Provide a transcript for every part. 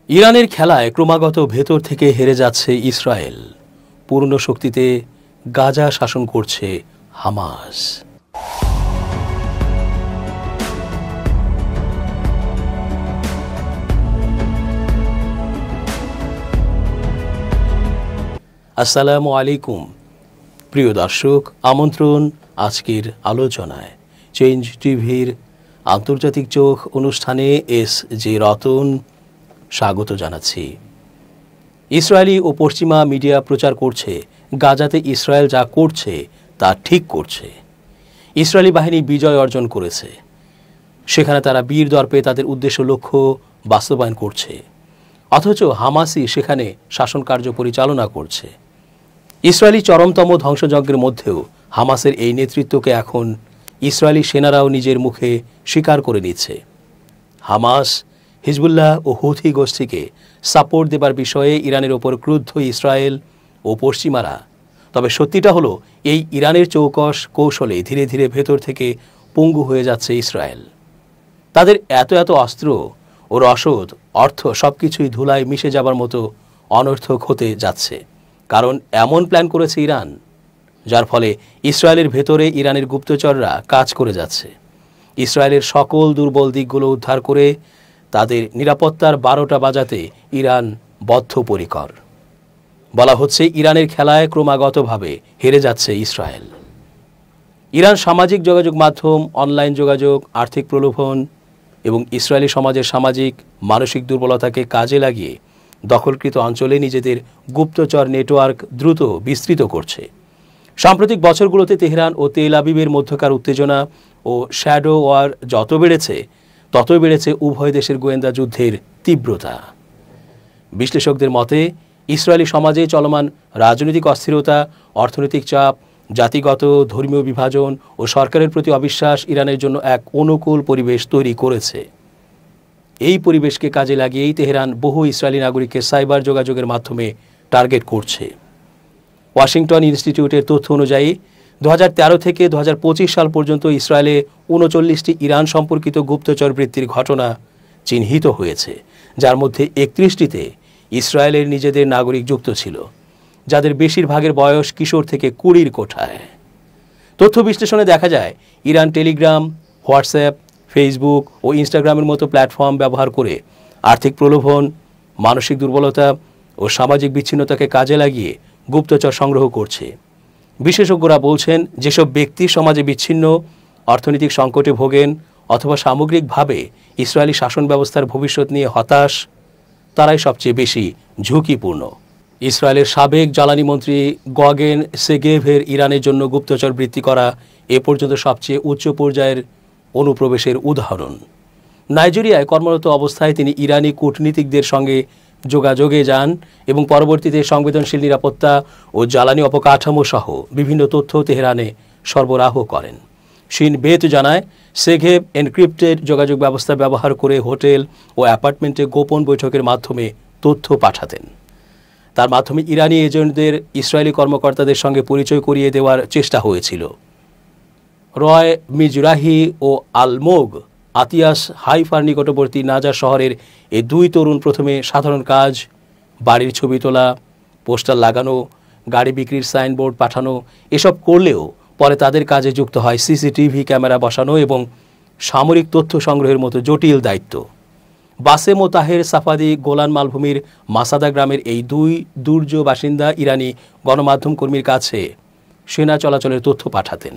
ইরানের খেলায় ক্রমাগত ভেতর থেকে হেরে যাচ্ছে ইসরায়েল। পূর্ণ শক্তিতে গাজা শাসন করছে হামাস। আসসালামু আলাইকুম প্রিয় দর্শক, আমন্ত্রণ আজকের আলোচনায়। চেঞ্জ টিভির আন্তর্জাতিক চোখ অনুষ্ঠানে এস জে রতন স্বাগত জানাচ্ছি। ইসরায়েলি ও পশ্চিমা মিডিয়া প্রচার করছে গাজাতে ইসরায়েল যা করছে তা ঠিক করছে। ইসরায়েলি বাহিনী বিজয় অর্জন করেছে, সেখানে তারা বীর দর্পে তাদের উদ্দেশ্য লক্ষ্য বাস্তবায়ন করছে, অথচ হামাসই সেখানে শাসন কার্য পরিচালনা করছে। ইসরায়েলি চরমতম ধ্বংসযজ্ঞের মধ্যেও হামাসের এই নেতৃত্বকে এখন ইসরায়েলি সেনারাও নিজের মুখে স্বীকার করে নিচ্ছে। হামাস, হিজবুল্লাহ ও হুথি গোষ্ঠীকে সাপোর্ট দেবার বিষয়ে ইরানের ওপর ক্রুদ্ধ ইসরায়েল ও পশ্চিমারা। তবে সত্যিটা হলো, এই ইরানের চৌকস কৌশলে ধীরে ধীরে ভেতর থেকে পঙ্গু হয়ে যাচ্ছে ইসরায়েল। তাদের এত এত অস্ত্র ও রসদ, অর্থ সবকিছুই ধুলায় মিশে যাবার মতো অনর্থক হতে যাচ্ছে। কারণ এমন প্ল্যান করেছে ইরান, যার ফলে ইসরায়েলের ভেতরে ইরানের গুপ্তচররা কাজ করে যাচ্ছে। ইসরায়েলের সকল দুর্বল দিকগুলো উদ্ধার করে তাদের নিরাপত্তার 12টা বাজাতে ইরান বদ্ধপরিকর। বলা হচ্ছে ইরানের খেলায় ক্রমাগতভাবে হেরে যাচ্ছে ইসরায়েল। ইরান সামাজিক যোগাযোগ মাধ্যম, অনলাইন যোগাযোগ, আর্থিক প্রলোভন এবং ইসরায়েলি সমাজের সামাজিক মানসিক দুর্বলতাকে কাজে লাগিয়ে দখলকৃত অঞ্চলে নিজেদের গুপ্তচর নেটওয়ার্ক দ্রুত বিস্তৃত করছে। সাম্প্রতিক বছরগুলোতে তেহরান ও তেল আবিবের মধ্যকার উত্তেজনা ও শ্যাডো ওয়ার যত বেড়েছে, ততই বেড়েছে উভয় দেশের গোয়েন্দা যুদ্ধের তীব্রতা। বিশ্লেষকদের মতে ইসরায়েলি সমাজে চলমান রাজনৈতিক অস্থিরতা, অর্থনৈতিক চাপ, জাতিগত ধর্মীয় বিভাজন ও সরকারের প্রতি অবিশ্বাস ইরানের জন্য এক অনুকূল পরিবেশ তৈরি করেছে। এই পরিবেশকে কাজে লাগিয়েই তেহরান বহু ইসরায়েলি নাগরিককে সাইবার যোগাযোগের মাধ্যমে টার্গেট করছে। ওয়াশিংটন ইনস্টিটিউটের তথ্য অনুযায়ী 2013 থেকে 2025 সাল পর্যন্ত ইসরায়েলে 39টি ইরান সম্পর্কিত গুপ্তচর বৃত্তির ঘটনা চিহ্নিত হয়েছে, যার মধ্যে 31টিতে ইসরায়েলের নিজেদের নাগরিক যুক্ত ছিল, যাদের বেশিরভাগের বয়স কিশোর থেকে 20-র কোঠায়। তথ্য বিশ্লেষণে দেখা যায় ইরান টেলিগ্রাম, হোয়াটসঅ্যাপ, ফেসবুক ও ইনস্টাগ্রামের মতো প্ল্যাটফর্ম ব্যবহার করে আর্থিক প্রলোভন, মানসিক দুর্বলতা ও সামাজিক বিচ্ছিন্নতাকে কাজে লাগিয়ে গুপ্তচর সংগ্রহ করছে। বিশেষজ্ঞরা বলছেন, যেসব ব্যক্তি সমাজে বিচ্ছিন্ন, অর্থনৈতিক সংকটে ভোগেন অথবা সামগ্রিকভাবে ইসরায়েলি শাসন ব্যবস্থার ভবিষ্যৎ নিয়ে হতাশ, তারাই সবচেয়ে বেশি ঝুঁকিপূর্ণ। ইসরায়েলের সাবেক জ্বালানি মন্ত্রী গগেন সেগেভের ইরানের জন্য গুপ্তচর বৃত্তি করা এ পর্যন্ত সবচেয়ে উচ্চ পর্যায়ের অনুপ্রবেশের উদাহরণ। নাইজেরিয়ায় কর্মরত অবস্থায় তিনি ইরানি কূটনীতিকদের সঙ্গে যোগাযোগে যান এবং পরবর্তীতে সংবেদনশীল নিরাপত্তা ও জ্বালানি অবকাঠামো সহ বিভিন্ন তথ্য তেহরানে সরবরাহ করেন। শিন বেত জানায়, সেঘেভ এনক্রিপ্টেড যোগাযোগ ব্যবস্থা ব্যবহার করে হোটেল ও অ্যাপার্টমেন্টে গোপন বৈঠকের মাধ্যমে তথ্য পাঠাতেন। তার মাধ্যমে ইরানি এজেন্টদের ইসরায়েলি কর্মকর্তাদের সঙ্গে পরিচয় করিয়ে দেওয়ার চেষ্টা হয়েছিল। রয় মিজরাহি ও আলমোগ আতিয়াস হাইফার নিকটবর্তী নাজার শহরের এই দুই তরুণ প্রথমে সাধারণ কাজ, বাড়ির ছবি তোলা, পোস্টার লাগানো, গাড়ি বিক্রির সাইনবোর্ড পাঠানো এসব করলেও পরে তাদের কাজে যুক্ত হয় সিসিটিভি ক্যামেরা বসানো এবং সামরিক তথ্য সংগ্রহের মতো জটিল দায়িত্ব। বাসেম ও তাহের সাফাদি গোলান মালভূমির মাসাদা গ্রামের এই দুই দুর্জ বাসিন্দা ইরানি গণমাধ্যম কর্মীর কাছে সেনা চলাচলের তথ্য পাঠাতেন।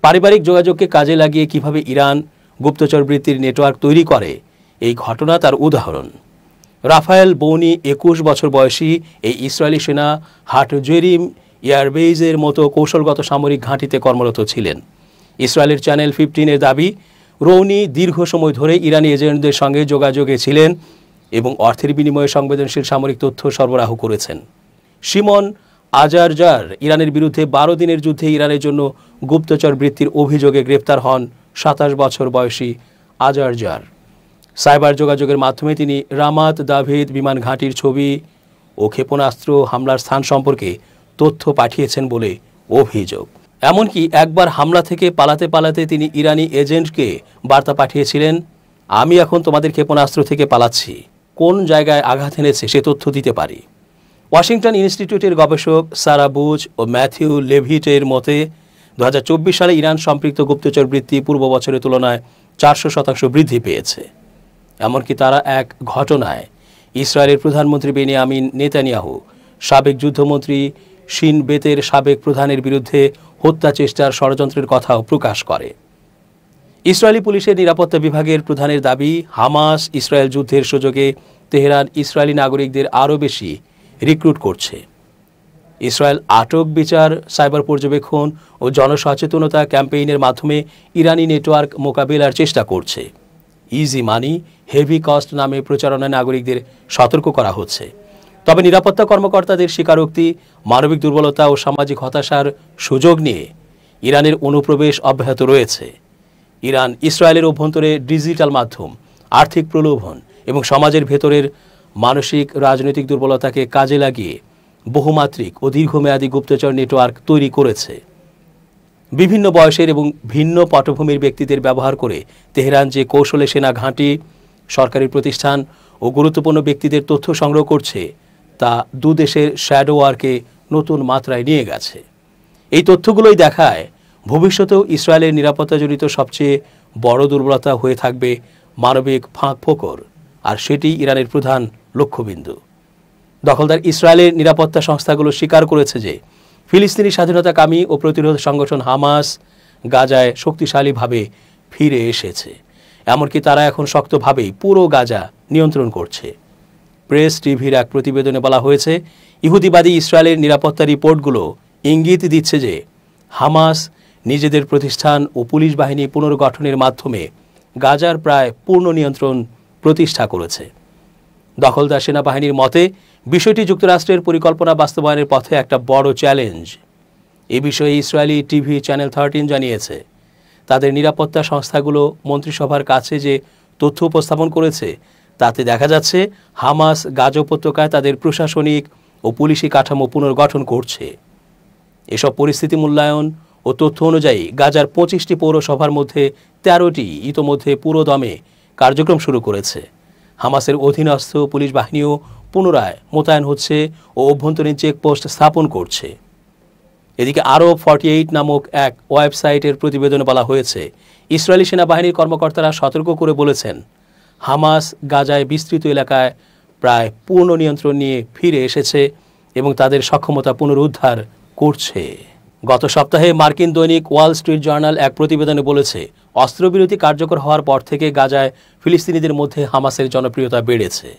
পারিবারিক যোগাযোগকে কাজে লাগিয়ে কিভাবে ইরান গুপ্তচর বৃত্তির নেটওয়ার্ক তৈরি করে, এই ঘটনা তার উদাহরণ। রাফায়েল বৌনি 21 বছর বয়সী এই ইসরায়েলি সেনা হাটজেরিম এয়ারবেইজের মতো কৌশলগত সামরিক ঘাঁটিতে কর্মরত ছিলেন। ইসরায়েলের চ্যানেল 15-এর দাবি, রৌনি দীর্ঘ সময় ধরে ইরানি এজেন্টদের সঙ্গে যোগাযোগে ছিলেন এবং অর্থের বিনিময়ে সংবেদনশীল সামরিক তথ্য সরবরাহ করেছেন। শিমন আজারজার ইরানের বিরুদ্ধে 12 দিনের যুদ্ধে ইরানের জন্য গুপ্তচর বৃত্তির অভিযোগে গ্রেপ্তার হন 27 বছর বয়সী আজারজার। সাইবার যোগাযোগের মাধ্যমে তিনি রামাত দাভিদ বিমান ঘাঁটির ছবি ও ক্ষেপণাস্ত্র হামলার স্থান সম্পর্কে তথ্য পাঠিয়েছেন বলে অভিযোগ। এমনকি একবার হামলা থেকে পালাতে পালাতে তিনি ইরানি এজেন্টকে বার্তা পাঠিয়েছিলেন, আমি এখন তোমাদের ক্ষেপণাস্ত্র থেকে পালাচ্ছি, কোন জায়গায় আঘাত এনেছে সে তথ্য দিতে পারি। ওয়াশিংটন ইনস্টিটিউটের গবেষক সারা বুচ ও ম্যাথিউ লেভিটের মতে 2024 সালে ইরান সম্পৃক্ত গুপ্তচর বৃত্তি পূর্ব বছরের তুলনায় 400% বৃদ্ধি পেয়েছে। এমনকি তারা এক ঘটনায় ইসরায়েলের প্রধানমন্ত্রী বেনিয়ামিন নেতানিয়াহু, সাবেক যুদ্ধমন্ত্রী শিন বেতের সাবেক প্রধানের বিরুদ্ধে হত্যা চেষ্টার ষড়যন্ত্রের কথাও প্রকাশ করে। ইসরায়েলি পুলিশের নিরাপত্তা বিভাগের প্রধানের দাবি, হামাস ইসরায়েল যুদ্ধের সুযোগে তেহরান ইসরায়েলি নাগরিকদের আরও বেশি রিক্রুট করছে। ইসরায়েল আটক, বিচার, সাইবার পর্যবেক্ষণ ও জনসচেতনতা ক্যাম্পেইনের মাধ্যমে ইরানি নেটওয়ার্ক মোকাবিলার চেষ্টা করছে। ইজি মানি, হেভি কস্ট নামে প্রচারণায় নাগরিকদের সতর্ক করা হচ্ছে। তবে নিরাপত্তা কর্মকর্তাদের স্বীকারোক্তি, মানবিক দুর্বলতা ও সামাজিক হতাশার সুযোগ নিয়ে ইরানের অনুপ্রবেশ অব্যাহত রয়েছে। ইরান ইসরায়েলের অভ্যন্তরে ডিজিটাল মাধ্যম, আর্থিক প্রলোভন এবং সমাজের ভেতরের মানসিক রাজনৈতিক দুর্বলতাকে কাজে লাগিয়ে বহুমাত্রিক ও দীর্ঘমেয়াদী গুপ্তচর নেটওয়ার্ক তৈরি করেছে। বিভিন্ন বয়সের এবং ভিন্ন পটভূমির ব্যক্তিদের ব্যবহার করে তেহরান যে কৌশলে সেনা ঘাঁটি, সরকারি প্রতিষ্ঠান ও গুরুত্বপূর্ণ ব্যক্তিদের তথ্য সংগ্রহ করছে তা দুদেশের শ্যাডো ওয়ারকে নতুন মাত্রায় নিয়ে গেছে। এই তথ্যগুলোই দেখায় ভবিষ্যতেও ইসরায়েলের নিরাপত্তাজনিত সবচেয়ে বড় দুর্বলতা হয়ে থাকবে মানবিক ফাঁক-ফোকর, আর সেটি ইরানের প্রধান লক্ষ্যবিন্দু। দখলদার ইসরায়েলের নিরাপত্তা সংস্থাগুলো স্বীকার করেছে যে ফিলিস্তিনি স্বাধীনতাকামী ও প্রতিরোধ সংগঠন হামাস গাজায় শক্তিশালীভাবে ফিরে এসেছে। এমনকি তারা এখন শক্তভাবেই পুরো গাজা নিয়ন্ত্রণ করছে। প্রেস টিভির এক প্রতিবেদনে বলা হয়েছে, ইহুদিবাদী ইসরায়েলের নিরাপত্তা রিপোর্টগুলো ইঙ্গিত দিচ্ছে যে হামাস নিজেদের প্রতিষ্ঠান ও পুলিশ বাহিনী পুনর্গঠনের মাধ্যমে গাজার প্রায় পূর্ণ নিয়ন্ত্রণ প্রতিষ্ঠা করেছে। দখলদার সেনাবাহিনীর মতে বিষয়টি যুক্তরাষ্ট্রের পরিকল্পনা বাস্তবায়নের পথে একটা বড় চ্যালেঞ্জ। এ বিষয়ে ইসরায়েলি টিভি চ্যানেল 13 জানিয়েছে, তাদের নিরাপত্তা সংস্থাগুলো মন্ত্রিসভার কাছে যে তথ্য উপস্থাপন করেছে তাতে দেখা যাচ্ছে হামাস গাজা উপত্যকায় তাদের প্রশাসনিক ও পুলিশি কাঠামো পুনর্গঠন করছে। এসব পরিস্থিতি মূল্যায়ন ও তথ্য অনুযায়ী গাজার 25টি পৌরসভার মধ্যে 13টি ইতোমধ্যে পুরোদমে কার্যক্রম শুরু করেছে। হামাসের অধীনস্থ পুলিশ বাহিনীও পুনরায় মোতায়েন হচ্ছে ও অভ্যন্তরীণ চেকপোস্ট স্থাপন করছে। এদিকে আরব 48 নামক এক ওয়েবসাইটের প্রতিবেদনে বলা হয়েছে, ইসরায়েলি সেনাবাহিনীর কর্মকর্তারা সতর্ক করে বলেছেন, হামাস গাজায় বিস্তৃত এলাকায় প্রায় পূর্ণ নিয়ন্ত্রণ নিয়ে ফিরে এসেছে এবং তাদের সক্ষমতা পুনরুদ্ধার করছে। গত সপ্তাহে মার্কিন দৈনিক ওয়াল স্ট্রিট জার্নাল এক প্রতিবেদনে বলেছে, অস্ত্রবিরতি কার্যকর হওয়ার পর থেকে গাজায় ফিলিস্তিনিদের মধ্যে হামাসের জনপ্রিয়তা বেড়েছে।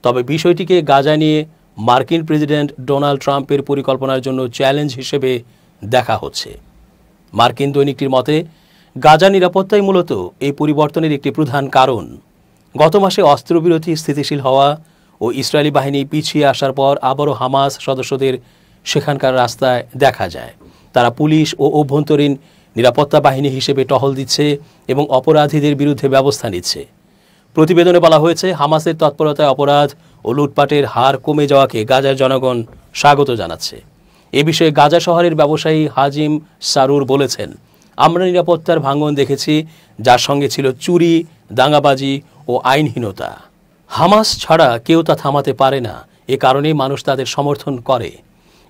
তবে বিষয়টিকে গাজা নিয়ে মার্কিন প্রেসিডেন্ট ডোনাল্ড ট্রাম্পের পরিকল্পনার জন্য চ্যালেঞ্জ হিসেবে দেখা হচ্ছে। মার্কিন দৈনিকটির মতে, গাজা নিরাপত্তাই মূলত এই পরিবর্তনের একটি প্রধান কারণ। গত মাসে অস্ত্রবিরতি স্থিতিশীল হওয়া ও ইসরায়েলি বাহিনী পিছিয়ে আসার পর আবারও হামাস সদস্যদের সেখানকার রাস্তায় দেখা যায়। তারা পুলিশ ও অভ্যন্তরীণ নিরাপত্তা বাহিনী হিসেবে টহল দিচ্ছে এবং অপরাধীদের বিরুদ্ধে ব্যবস্থা নিচ্ছে। প্রতিবেদনে বলা হয়েছে, হামাসের তৎপরতায় অপরাধ ও লুটপাটের হার কমে যাওয়াকে গাজার জনগণ স্বাগত জানাচ্ছে। এ বিষয়ে গাজা শহরের ব্যবসায়ী হাজিম সারুর বলেছেন, আমরা নিরাপত্তার ভাঙন দেখেছি, যার সঙ্গে ছিল চুরি, দাঙ্গাবাজি ও আইনহীনতা। হামাস ছাড়া কেউ তা থামাতে পারে না, এ কারণেই মানুষ তাদের সমর্থন করে।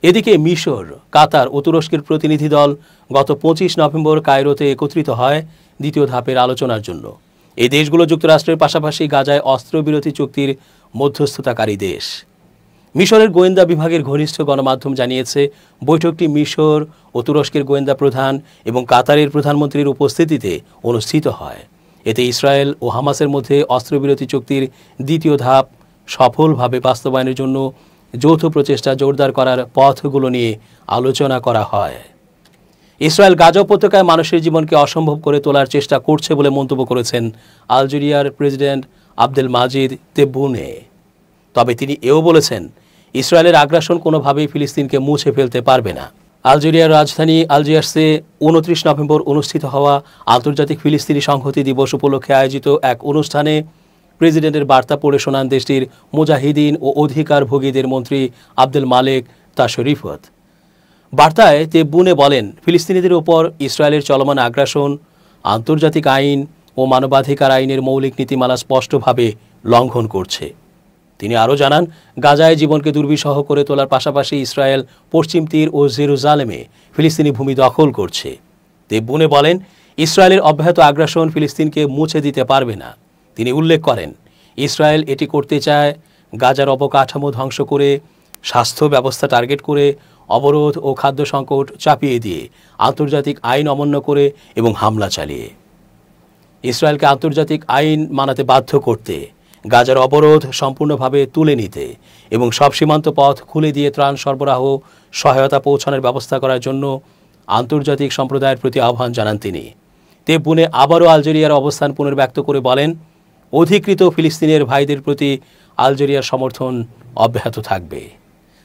এদিকে মিশর, কাতার ও তুরস্কের প্রতিনিধি দল গত 25 নভেম্বর কায়রোতে একত্রিত হয় দ্বিতীয় ধাপের আলোচনার জন্য। এই দেশগুলো যুক্তরাষ্ট্রের পাশাপাশি গাজায় অস্ত্রবিরতি চুক্তির মধ্যস্থতাকারী দেশ। মিশরের গোয়েন্দা বিভাগের ঘনিষ্ঠ গণমাধ্যম জানিয়েছে, বৈঠকটি মিশর ও তুরস্কের গোয়েন্দা প্রধান এবং কাতারের প্রধানমন্ত্রীর উপস্থিতিতে অনুষ্ঠিত হয়। এতে ইসরায়েল ও হামাসের মধ্যে অস্ত্রবিরতি চুক্তির দ্বিতীয় ধাপ সফলভাবে বাস্তবায়নের জন্য যৌথ প্রচেষ্টা জোরদার করার পথগুলো নিয়ে আলোচনা করা হয়। ইসরায়েল গাজা উপত্যকায় মানুষের জীবনকে অসম্ভব করে তোলার চেষ্টা করছে বলে মন্তব্য করেছেন আলজেরিয়ার প্রেসিডেন্ট আবদেল মাজিদ তেব্বুনে। তবে তিনি এও বলেছেন, ইসরায়েলের আগ্রাসন কোনোভাবেই ফিলিস্তিনকে মুছে ফেলতে পারবে না। আলজেরিয়ার রাজধানী আলজিয়ার্সে 29 নভেম্বর অনুষ্ঠিত হওয়া আন্তর্জাতিক ফিলিস্তিনি সংহতি দিবস উপলক্ষে আয়োজিত এক অনুষ্ঠানে প্রেসিডেন্টের বার্তা পড়ে শোনান দেশটির মুজাহিদিন ও অধিকারভোগীদের মন্ত্রী আব্দুল মালেক তাশরিফত। বার্তায় তেব্বুনে বলেন, ফিলিস্তিনিদের ওপর ইসরায়েলের চলমান আগ্রাসন আন্তর্জাতিক আইন ও মানবাধিকার আইনের মৌলিক নীতিমালা স্পষ্টভাবে লঙ্ঘন করছে। তিনি আরও জানান, গাজায় জীবনকে দুর্বিষহ করে তোলার পাশাপাশি ইসরায়েল পশ্চিম তীর ও জেরুজালেমে ফিলিস্তিনি ভূমি দখল করছে। তেব্বুনে বলেন, ইসরায়েলের অব্যাহত আগ্রাসন ফিলিস্তিনকে মুছে দিতে পারবে না। তিনি উল্লেখ করেন, ইসরায়েল এটি করতে চায় গাজার অবকাঠামো ধ্বংস করে, স্বাস্থ্য ব্যবস্থা টার্গেট করে, অবরোধ ও খাদ্য সংকট চাপিয়ে দিয়ে, আন্তর্জাতিক আইন অমান্য করে এবং হামলা চালিয়ে। ইসরায়েলকে আন্তর্জাতিক আইন মানাতে বাধ্য করতে, গাজার অবরোধ সম্পূর্ণভাবে তুলে নিতে এবং সব সীমান্ত পথ খুলে দিয়ে ত্রাণ সরবরাহ সহায়তা পৌঁছানোর ব্যবস্থা করার জন্য আন্তর্জাতিক সম্প্রদায়ের প্রতি আহ্বান জানান তিনি। তেব্বুনে আবারও আলজেরিয়ার অবস্থান পুনর্ব্যক্ত করে বলেন, অধিকৃত ফিলিস্তিনের ভাইদের প্রতি আলজেরিয়ার সমর্থন অব্যাহত থাকবে।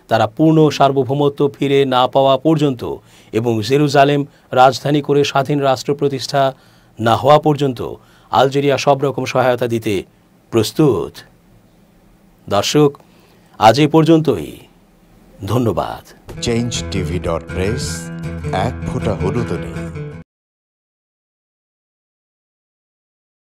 তারা পূর্ণ সার্বভৌমত্ব ফিরে না পাওয়া পর্যন্ত এবং জেরুজালেম রাজধানী করে স্বাধীন রাষ্ট্র প্রতিষ্ঠা না হওয়া পর্যন্ত আলজেরিয়া সব রকম সহায়তা দিতে প্রস্তুত। দর্শক, আজ এই পর্যন্তই। ধন্যবাদ। changeTV.press, এক ফোঁটা হলুদ নেই।